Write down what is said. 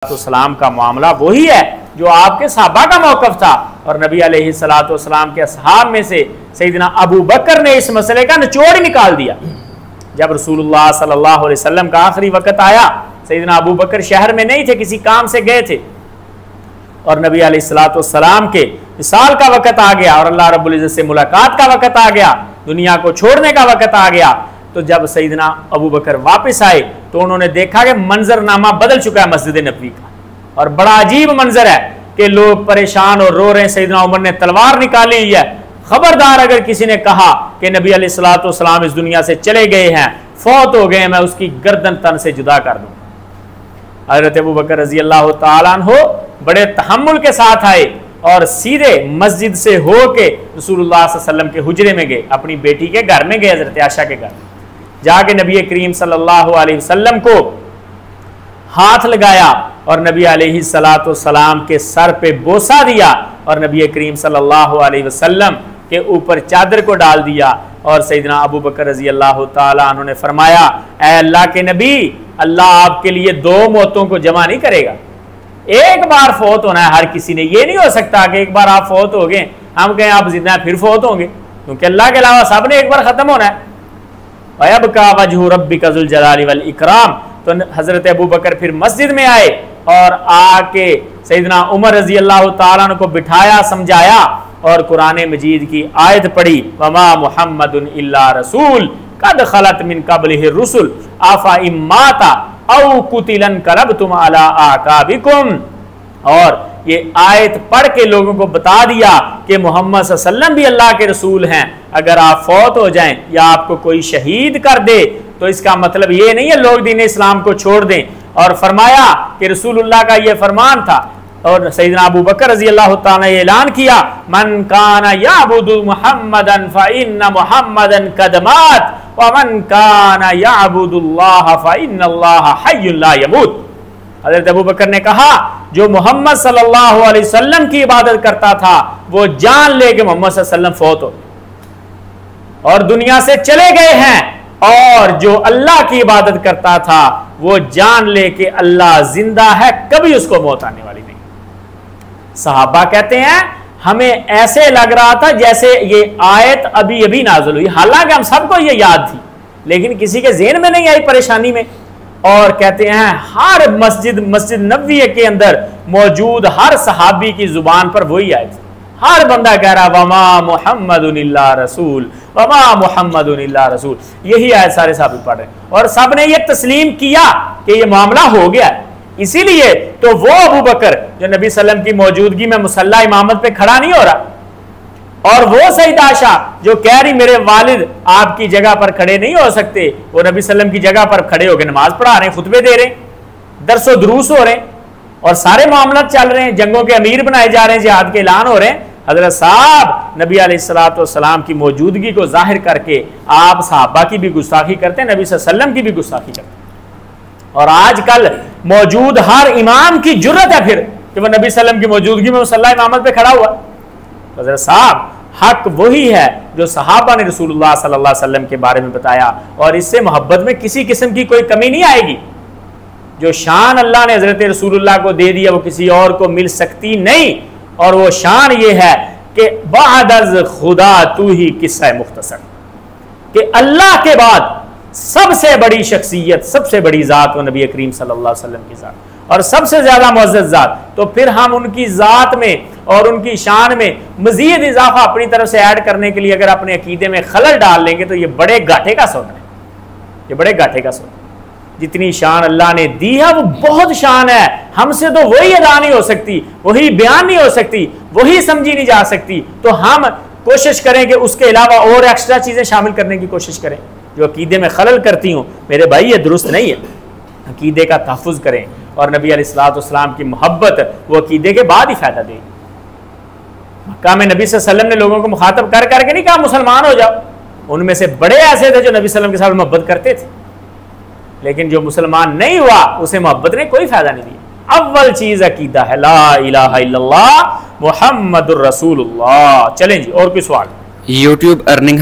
السلام کا معاملہ وہی ہے جو آپ کے صحابہ کا موقف تھا، اور نبی علیہ السلام کے اصحاب میں سے سیدنا ابو بکر نے اس مسئلے کا نچوڑ ہی نکال دیا۔ جب رسول اللہ صلی اللہ علیہ وسلم کا آخری وقت آیا، سیدنا ابو بکر شہر میں نہیں تھے، کسی کام سے گئے تھے، اور نبی علیہ السلام کے وصال کا وقت آ گیا اور اللہ رب العزت سے ملاقات کا وقت آ گیا، دنیا کو چھوڑنے کا وقت آ گیا۔ تو جب سیدنا ابو بکر واپس آئے تو انہوں نے دیکھا کہ منظر نامہ بدل چکا ہے مسجد نبوی کا، اور بڑا عجیب منظر ہے کہ لوگ پریشان اور رو رہے ہیں۔ سیدنا عمر نے تلوار نکالی ہوئی ہے، خبردار اگر کسی نے کہا کہ نبی علیہ السلام اس دنیا سے چلے گئے ہیں، فوت ہو گئے، میں اس کی گردن تن سے جدا کر دوں۔ حضرت ابو بکر رضی اللہ تعالیٰ عنہ بڑے تحمل کے ساتھ آئے اور سیدھے مسجد سے ہو کے رسول اللہ صلی اللہ علیہ وسلم کے حجرے میں گئے، اپنی بیٹی کے گھر میں گئے، حضرت عائشہ کے گھر جا کے نبی کریم صلی اللہ علیہ وسلم کو ہاتھ لگایا اور نبی علیہ السلام کے سر پہ بوسہ دیا، اور نبی کریم صلی اللہ علیہ وسلم کے اوپر چادر کو ڈال دیا، اور سیدنا ابو بکر رضی اللہ تعالیٰ عنہ نے فرمایا، اے اللہ کے نبی، اللہ آپ کے لیے دو موتوں کو جمع نہیں کرے گا، ایک بار فوت ہونا ہے ہر کسی نے، یہ نہیں ہو سکتا کہ ایک بار آپ فوت ہو گئے ہم کہیں آپ زندہ ہیں پھر فوت ہوں گے، کیونکہ اللہ کے علاوہ سب نے ایک بار ختم ہونا ہے۔ وَيَبْقَى وَجْهُ رَبِّكَ ذُو الْجَلَالِ وَالْإِكْرَامِ، تو حضرت ابو بکر پھر مسجد میں آئے اور آ کے سیدنا عمر رضی اللہ تعالیٰ عنہ کو بٹھایا، سمجھایا، اور قرآن مجید کی آیت پڑھی، وَمَا مُحَمَّدٌ إِلَّا رَسُولٌ قَدْ خَلَتْ مِن قَبْلِهِ الرُّسُلُ أَفَإِن مَّاتَ أَوْ قُتِلَ انقلبتم عَلَىٰ أَعْقَابِكُمْ، اور یہ آیت پڑھ کے لوگوں کو بتا دیا کہ محمد صلی اللہ علیہ وسلم بھی اللہ کے رسول ہیں، اگر آپ فوت ہو جائیں یا آپ کو کوئی شہید کر دے تو اس کا مطلب یہ نہیں ہے لوگ دین اسلام کو چھوڑ دیں، اور فرمایا کہ رسول اللہ کا یہ فرمان تھا، اور سیدنا ابو بکر رضی اللہ تعالیٰ نے اعلان کیا، من کان یعبد محمدا فإن محمدا قد مات ومن کان یعبد اللہ فإن اللہ حی لا یموت۔ حضرت ابو بکر نے کہا جو محمد صلی اللہ علیہ وسلم کی عبادت کرتا تھا وہ جان لے کہ محمد صلی اللہ علیہ وسلم فوت ہو اور دنیا سے چلے گئے ہیں، اور جو اللہ کی عبادت کرتا تھا وہ جان لے کہ اللہ زندہ ہے، کبھی اس کو موت آنے والی نہیں۔ صحابہ کہتے ہیں ہمیں ایسے لگ رہا تھا جیسے یہ آیت ابھی ابھی نازل ہوئی، حالانکہ ہم سب کو یہ یاد تھی لیکن کسی کے ذہن میں نہیں آئی، پریشانی میں۔ اور کہتے ہیں ہر مسجد نبوی کے اندر موجود ہر صحابی کی زبان پر وہی آیت، ہر بندہ کہہ رہا وما محمد الا رسول، وما محمد الا رسول، یہی آیت سارے صحابی پڑھ رہے ہیں، اور سب نے یہ تسلیم کیا کہ یہ معاملہ ہو گیا ہے۔ اسی لیے تو وہ ابو بکر جو نبی صلی اللہ علیہ وسلم کی موجودگی میں مصلی امامت پہ کھڑا نہیں ہو رہا، اور وہ سیدہ عائشہ جو کہہ رہی میرے والد آپ کی جگہ پر کھڑے نہیں ہو سکتے، وہ نبی صلی اللہ علیہ وسلم کی جگہ پر کھڑے ہو کے نماز پڑھا رہے ہیں، خطبے دے رہے ہیں، درس و دروس ہو رہے ہیں، اور سارے معاملات چل رہے ہیں، جنگوں کے امیر بنائے جا رہے ہیں، جہاد کے اعلان ہو رہے ہیں۔ حضرت صاحب نبی علیہ السلام کی موجودگی کو ظاہر کر کے آپ صحابہ کی بھی گستاخی کرتے ہیں، نبی صلی اللہ علیہ وسلم کی بھی گستاخی کرتے ہیں، اور آج کل موجود ہر امام کی جرت ہے پھر کہ وہ نبی صلی اللہ علیہ وسلم کی موجودگی میں مصلی امامت پہ کھڑا ہوا۔ حضرت صاحب حق وہی ہے جو صحابہ نے رسول اللہ صلی اللہ علیہ وسلم کے بارے میں بتایا، اور اس سے محبت میں کسی قسم کی کوئی کمی نہیں آئے گی۔ جو شان اللہ نے حضرت رسول اللہ کو دے دیا وہ کسی اور کو مل سکتی نہیں، اور وہ شان یہ ہے کہ بعد از خدا تو ہی قصہ مختصر، کہ اللہ کے بعد سب سے بڑی شخصیت، سب سے بڑی ذات وہ نبی کریم صلی اللہ علیہ وسلم کی ذات، اور سب سے زیادہ معزز ذات، تو پھر ہم ان کی ذات میں اور ان کی شان میں مزید اضافہ اپنی طرف سے ایڈ کرنے کے لیے اگر اپنے عقیدے میں خلل ڈال لیں گے تو یہ بڑے گھاٹے کا سودا ہے، یہ بڑے گھاٹے کا سودا۔ جتنی شان اللہ نے دی ہے وہ بہت شان ہے، ہم سے تو وہی ادا نہیں ہو سکتی، وہی بیان نہیں ہو سکتی، وہی سمجھی نہیں جا سکتی، تو ہم کوشش کریں کہ اس کے علاوہ اور ایکسٹرا چیزیں شامل کرنے کی کوشش کریں جو عقیدے میں خلل کرتی ہوں۔ میرے بھائی یہ درست نہیں ہے، عقیدے کا تحفظ کریں، اور نبی علیہ السلام کی محبت وہ عقیدے کے بعد ہی فائدہ دے گی۔ مکہ میں نبی صلی اللہ علیہ وسلم نے لوگوں کو مخاطب کر کے نہیں کہا مسلمان ہو جاؤ، ان میں سے بڑے ایسے تھے جو نبی صلی اللہ علیہ وسلم کے ساتھ محبت کرتے تھے، لیکن جو مسلمان نہیں ہوا اسے محبت نے کوئی فائدہ نہیں دیا۔ اول چیز عقیدہ ہے، لا الہ الا اللہ محمد الرسول اللہ۔ چلیں جی، اور کوئی سوال؟ YouTube earning